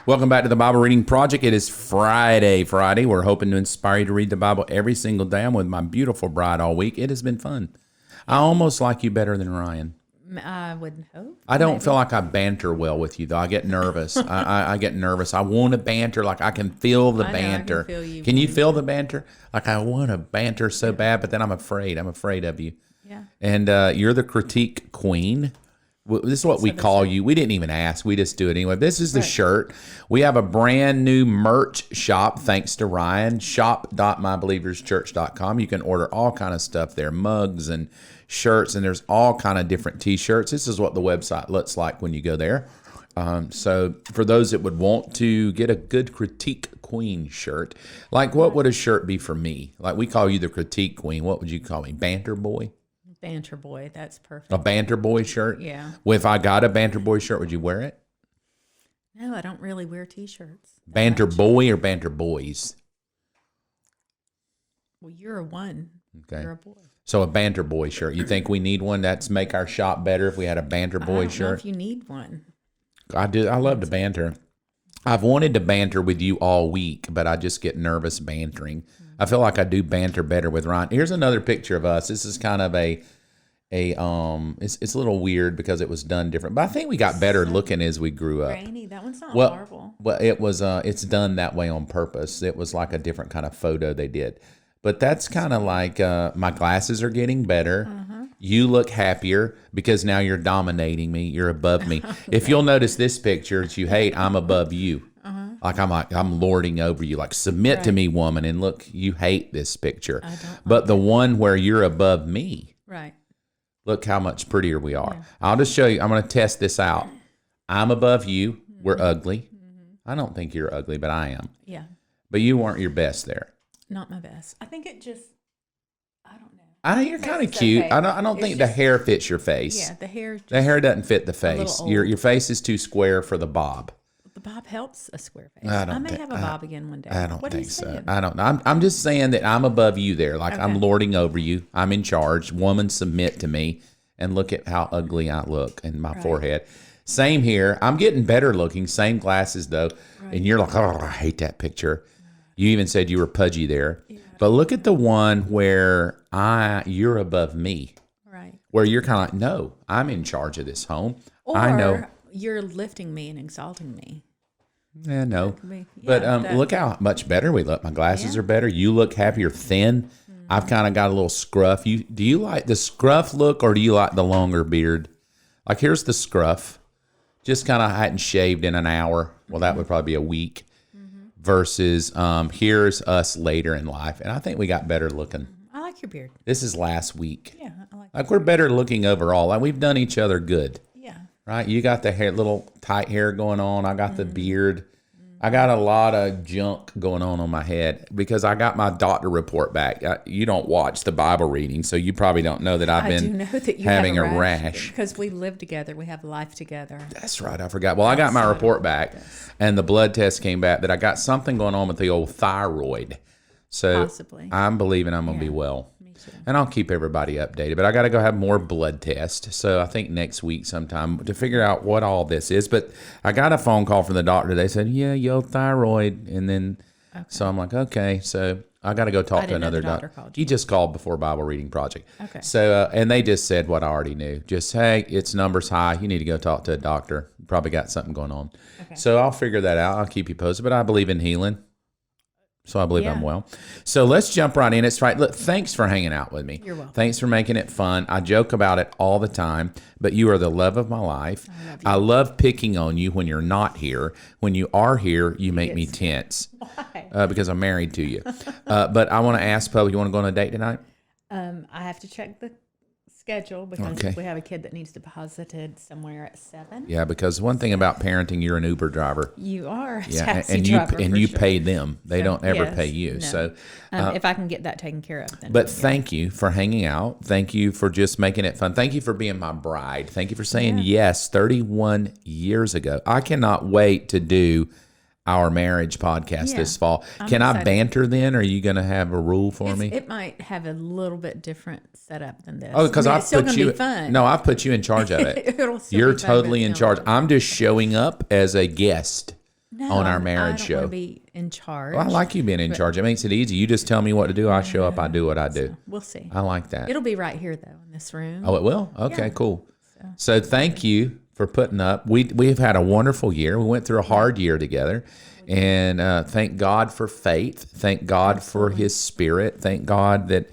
Welcome back to the Bible Reading Project. It is Friday. We're hoping to inspire you to read the Bible every single day. I'm with my beautiful bride all week. It has been fun. I almost like you better than Ryan. I would hope. I don't feel like I banter well with you, though. I get nervous. I get nervous. I want to banter. Like, I can feel the banter. I can feel you. Can you feel the banter? Like, I want to banter so bad, but then I'm afraid. I'm afraid of you. Yeah. And you're the critique queen. This is what we call you. We didn't even ask. We just do it anyway. This is the shirt. We have a brand new merch shop, thanks to Ryan, shop.mybelieverschurch.com. You can order all kind of stuff there, mugs and shirts, and there's all kind of different T-shirts. This is what the website looks like when you go there. So for those that would want to get a good critique queen shirt, like what would a shirt be for me? Like we call you the critique queen. What would you call me? Banter boy? Banter boy, that's perfect. A banter boy shirt? Yeah. Well, if I got a banter boy shirt, would you wear it? No, I don't really wear T-shirts. Banter boy or banter boys? Well, you're a one. Okay. You're a boy. So a banter boy shirt. You think we need one? That's make our shop better if we had a banter boy I don't know shirt? if you need one. I do. I love to banter. I've wanted to banter with you all week, but I just get nervous bantering. I feel like I do banter better with Ryan. Here's another picture of us. This is kind of it's a little weird because it was done different, but I think we got better looking as we grew up. Rainy. That one's not Well, horrible. well, it was it's done that way on purpose. It was like a different kind of photo they did. But that's kind of like my glasses are getting better. Uh-huh. You look happier because now you're dominating me. You're above me. If you'll notice this picture that you hate, I'm above you. Like I'm lording over you. Like submit to me, woman. And look, you hate this picture. I don't But the one where you're above me, Right. look how much prettier we are. Yeah. I'll just show you. I'm going to test this out. I'm above you. We're ugly. I don't think you're ugly, but I am. Yeah. But you weren't your best there. Not my best. I think it just, I don't know. You're kind of It's cute. okay. I don't It's think the just- hair fits your face. Yeah, the hair. Just, The hair doesn't fit the little face. old. Your face is too square for the bob. The bob helps a square face. I don't may think- have a bob again one day. I don't what are you think so. saying? I don't know. I'm just saying that I'm above you there. Like I'm Okay. lording over you. I'm in charge. Woman, submit to me. And look at how ugly I look in my forehead. Same here. I'm getting better looking. Same glasses though. Right. And you're like, oh, I hate that picture. You even said you were pudgy there. Yeah. But look at the one where you're above me. Right. Where you're kind of like, no, I'm in charge of this home. Or I know. you're lifting me and exalting me. Yeah, no. Yeah, But look how much better we look. My glasses are better. You look happier, thin. I've kind of got a little scruff. Do you like the scruff look or do you like the longer beard? Like here's the scruff. Just kind of hadn't shaved in an hour. Well, that would probably be a week. Versus here's us later in life. And I think we got better looking. I like your beard. This is last week. Yeah, I like. Like we're better looking overall. Like we've done each other good. Yeah. Right? You got the hair, little tight hair going on. I got the beard. I got a lot of junk going on my head because I got my doctor report back. You don't watch the Bible reading, so you probably don't know that I've I been do know that you having have a rash. because we live together. We have life together. That's right. I forgot. Well, I got my report back, and the blood test came back that I got something going on with the old thyroid. So Possibly. I'm believing I'm going to be well. Me too. And I'll keep everybody updated. But I got to go have more blood tests. So I think next week sometime to figure out what all this is. But I got a phone call from the doctor. They said, yeah, your thyroid. And then, so I'm like, okay. So I got to go talk to didn't know another the doctor doctor. called He just called before Bible Reading Project. Okay. So, and they just said what I already knew. Just, hey, its numbers high. You need to go talk to a doctor. Probably got something going on. Okay. So I'll figure that out. I'll keep you posted. But I believe in healing. So I believe Yeah. I'm well. So let's jump right in. It's right. Look, thanks for hanging out with me. You're welcome. Thanks for making it fun. I joke about it all the time, but you are the love of my life. I love picking on you when you're not here. When you are here, you make me tense. Why? Because I'm married to you. But I want to ask Poe, you want to go on a date tonight? I have to check the schedule because Okay. we have a kid that needs deposited somewhere at 7. Yeah, because one thing about parenting, you're an Uber driver. You are a Yeah, taxi and driver you for you sure. pay them. They So, don't ever yes, pay you. no. So if I can get that taken care of, then But we'll do it. thank you for hanging out. Thank you for just making it fun. Thank you for being my bride. Thank you for saying yes 31 years ago. I cannot wait to do our marriage podcast Yeah, this fall. I'm Can I excited. banter then? Or are you going to have a rule for me? It might have a little bit different setup than this. Oh, because I mean, I've it's still put gonna you. be fun. No, I've put you in charge of it. It'll still You're be fun, but totally in it's charge. gonna I'm just showing up as a guest. on our I marriage don't show. want to be in charge. Well, I like you being in charge. It makes it easy. You just tell me what to do. I show up. I do what I do. So we'll see. I like that. It'll be right here, though, in this room. Oh, it will? Okay, Yeah. cool. So thank you for putting up. We've had a wonderful year. We went through a hard year together. And thank God for faith. Thank God for his spirit. Thank God that,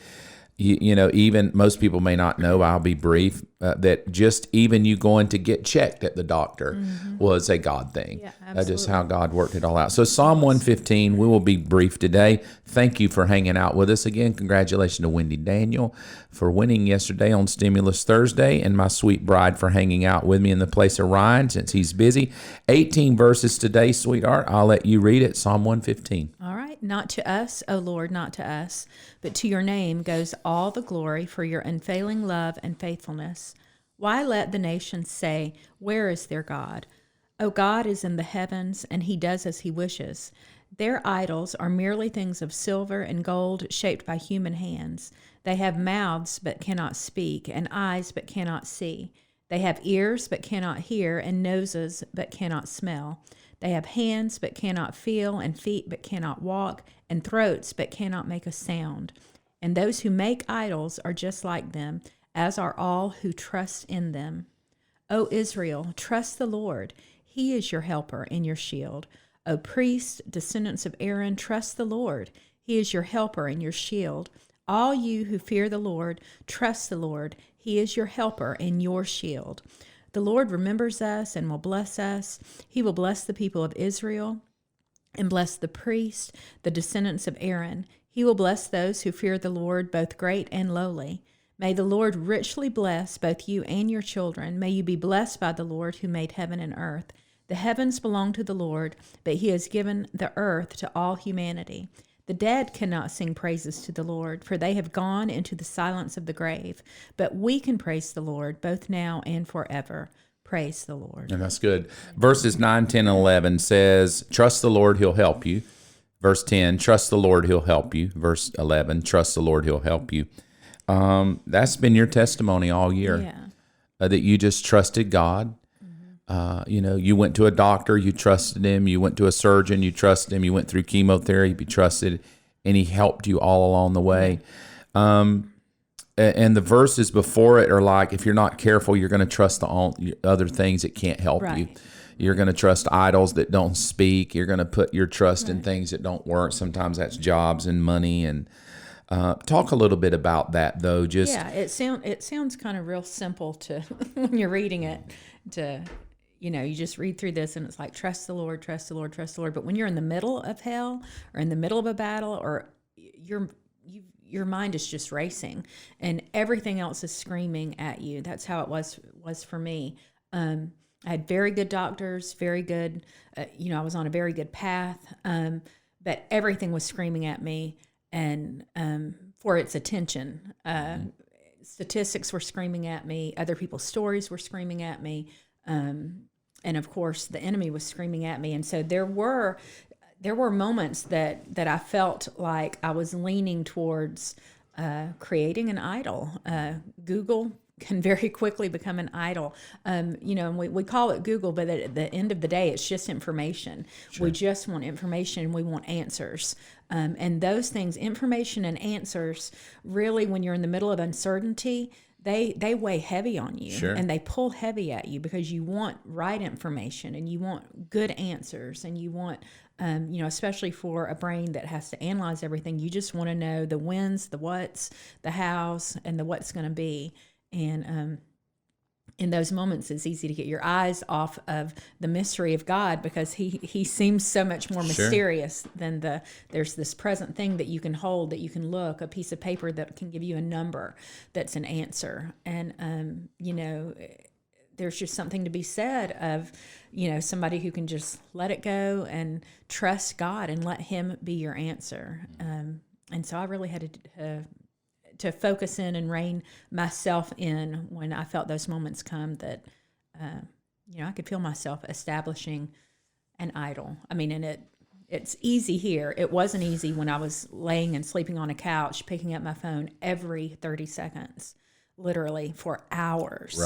even most people may not know, I'll be brief, that just even you going to get checked at the doctor was a God thing. Yeah, Just absolutely. how God worked it all out. So Psalm 115, we will be brief today. Thank you for hanging out with us again. Congratulations to Wendy Daniel for winning yesterday on Stimulus Thursday, and my sweet bride for hanging out with me in the place of Ryan since he's busy. 18 verses today, sweetheart. I'll let you read it. Psalm 115. All right. Not to us, O Lord, not to us, but to your name goes all the glory for your unfailing love and faithfulness. Why let the nations say, where is their God? O God is in the heavens, and he does as he wishes. Their idols are merely things of silver and gold shaped by human hands. They have mouths but cannot speak, and eyes but cannot see. They have ears but cannot hear, and noses but cannot smell. They have hands but cannot feel, and feet but cannot walk, and throats but cannot make a sound. And those who make idols are just like them, as are all who trust in them. O Israel, trust the Lord. He is your helper and your shield. O priests, descendants of Aaron, trust the Lord. He is your helper and your shield. All you who fear the Lord, trust the Lord. He is your helper and your shield. The Lord remembers us and will bless us. He will bless the people of Israel and bless the priests, the descendants of Aaron. He will bless those who fear the Lord, both great and lowly. May the Lord richly bless both you and your children. May you be blessed by the Lord who made heaven and earth. The heavens belong to the Lord, but he has given the earth to all humanity. The dead cannot sing praises to the Lord, for they have gone into the silence of the grave. But we can praise the Lord both now and forever. Praise the Lord. And that's good. Verses 9, 10, and 11 says, trust the Lord, he'll help you. Verse 10, trust the Lord, he'll help you. Verse 11, trust the Lord, he'll help you. That's been your testimony all year, that you just trusted God. You went to a doctor, you trusted him. You went to a surgeon, you trusted him. You went through chemotherapy, you trusted, and he helped you all along the way. And the verses before it are like, if you're not careful, you're going to trust the other things that can't help you. You're going to trust idols that don't speak. You're going to put your trust in things that don't work. Sometimes that's jobs and money. And talk a little bit about that, though. It sounds kind of real simple to when you're reading it. You just read through this and it's like, trust the Lord, trust the Lord, trust the Lord. But when you're in the middle of hell or in the middle of a battle, or your mind is just racing and everything else is screaming at you. That's how it was for me. I had very good doctors, very good, I was on a very good path, but everything was screaming at me and for its attention. Statistics were screaming at me. Other people's stories were screaming at me. And of course, the enemy was screaming at me. And so there were moments that I felt like I was leaning towards creating an idol. Google can very quickly become an idol. And we call it Google, but at the end of the day, it's just information. Sure. We just want information. We want answers. And those things, information and answers, really, when you're in the middle of uncertainty, they weigh heavy on you. Sure. And they pull heavy at you because you want right information and you want good answers and you want, especially for a brain that has to analyze everything, you just want to know the whens, the whats, the hows, and the what's going to be. And in those moments, it's easy to get your eyes off of the mystery of God because he seems so much more mysterious than there's this present thing that you can hold, that you can look, a piece of paper that can give you a number that's an answer. And, there's just something to be said of, somebody who can just let it go and trust God and let him be your answer. And so I really had to focus in and rein myself in when I felt those moments come that, I could feel myself establishing an idol. I mean, and it's easy here. It wasn't easy when I was laying and sleeping on a couch, picking up my phone every 30 seconds, literally for hours,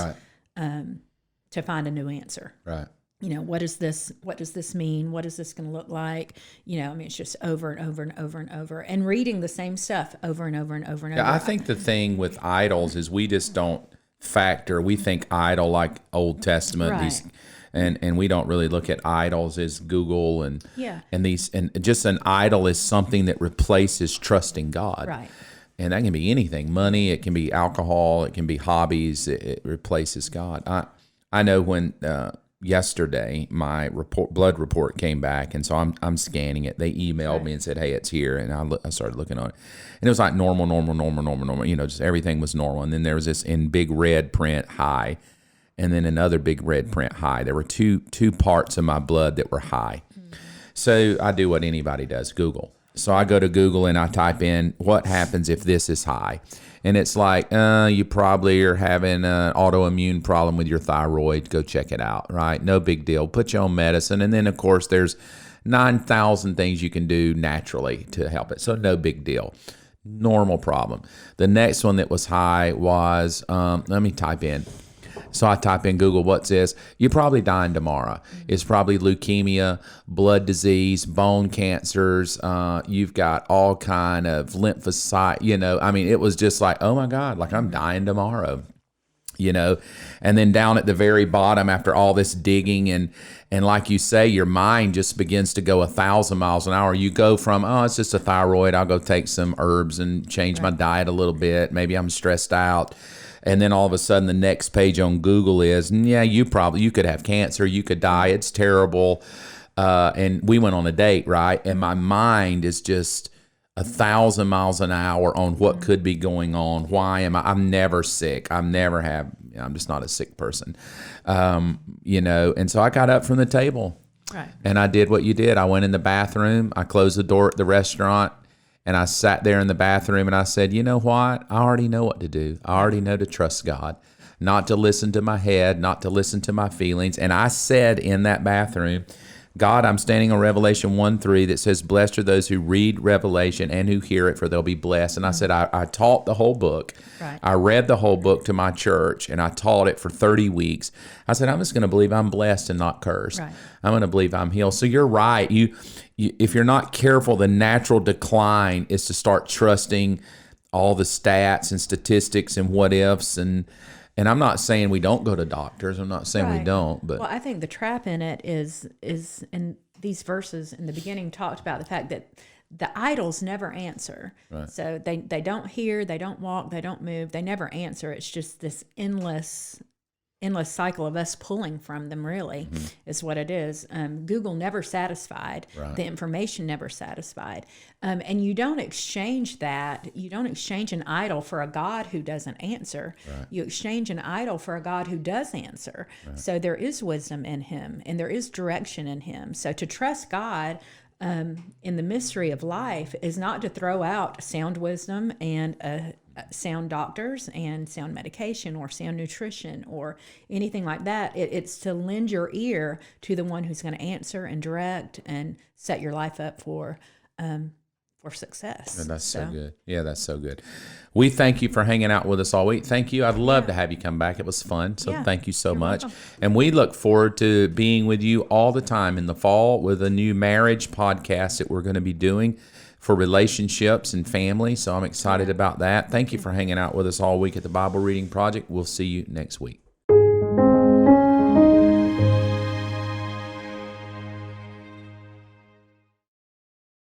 to find a new answer. Right. what does this mean? What is this going to look like? I mean, it's just over and over and over and over, and reading the same stuff over and over and over and over. I think the thing with idols is we just don't factor. We think idol like Old Testament, Right. and we don't really look at idols as Google and Yeah. and just an idol is something that replaces trusting God. Right. And that can be anything, money, it can be alcohol, it can be hobbies, it replaces God. I know when yesterday my blood report came back, and so I'm scanning it. They emailed me and said, "Hey, it's here," and I started looking on it, and it was like normal, just everything was normal. And then there was this in big red print high, and then another big red print high. There were two parts of my blood that were high. So I do what anybody does, Google. So I go to Google and I type in, what happens if this is high? And it's like, you probably are having an autoimmune problem with your thyroid. Go check it out, right? No big deal. Put you on medicine. And then, of course, there's 9,000 things you can do naturally to help it. So no big deal. Normal problem. The next one that was high was, let me type in. So I type in Google, what's this? You're probably dying tomorrow. It's probably leukemia, blood disease, bone cancers. You've got all kind of lymphocyte, I mean, it was just like, oh my God, like I'm dying tomorrow, and then down at the very bottom after all this digging and like you say, your mind just begins to go 1,000 miles an hour. You go from, oh, it's just a thyroid. I'll go take some herbs and change my diet a little bit. Maybe I'm stressed out. And then all of a sudden the next page on Google is, yeah, you could have cancer, you could die, it's terrible. And we went on a date, right? And my mind is just 1,000 miles an hour on what could be going on. Why am I'm never sick. I'm just not a sick person. And so I got up from the table. Right. And I did what you did. I went in the bathroom, I closed the door at the restaurant, and I sat there in the bathroom and I said, you know what? I already know what to do. I already know to trust God, not to listen to my head, not to listen to my feelings. And I said in that bathroom, God, I'm standing on Revelation 1:3 that says, blessed are those who read Revelation and who hear it, for they'll be blessed. And I said, I taught the whole book. Right. I read the whole book to my church, and I taught it for 30 weeks. I said, I'm just going to believe I'm blessed and not cursed. Right. I'm going to believe I'm healed. So you're right. You, if you're not careful, the natural decline is to start trusting all the stats and statistics and what ifs. And I'm not saying we don't go to doctors. I'm not saying we Right. don't. But Well, I think the trap in it is in these verses in the beginning talked about the fact that the idols never answer. Right. So they don't hear, they don't walk, they don't move, they never answer. It's just this endless cycle of us pulling from them, really, is what it is. Google never satisfied. Right. The information never satisfied. And you don't exchange that. You don't exchange an idol for a God who doesn't answer. Right. You exchange an idol for a God who does answer. Right. So there is wisdom in him, and there is direction in him. So to trust God in the mystery of life is not to throw out sound wisdom and sound doctors and sound medication or sound nutrition or anything like that. It's to lend your ear to the one who's going to answer and direct and set your life up for success. And that's so good. Yeah, that's so good. We thank you for hanging out with us all week. Thank you. I'd love to have you come back. It was fun. So thank you so much. Welcome. And we look forward to being with you all the time in the fall with a new marriage podcast that we're going to be doing for relationships and family. So I'm excited about that. Thank you for hanging out with us all week at the Bible Reading Project. We'll see you next week.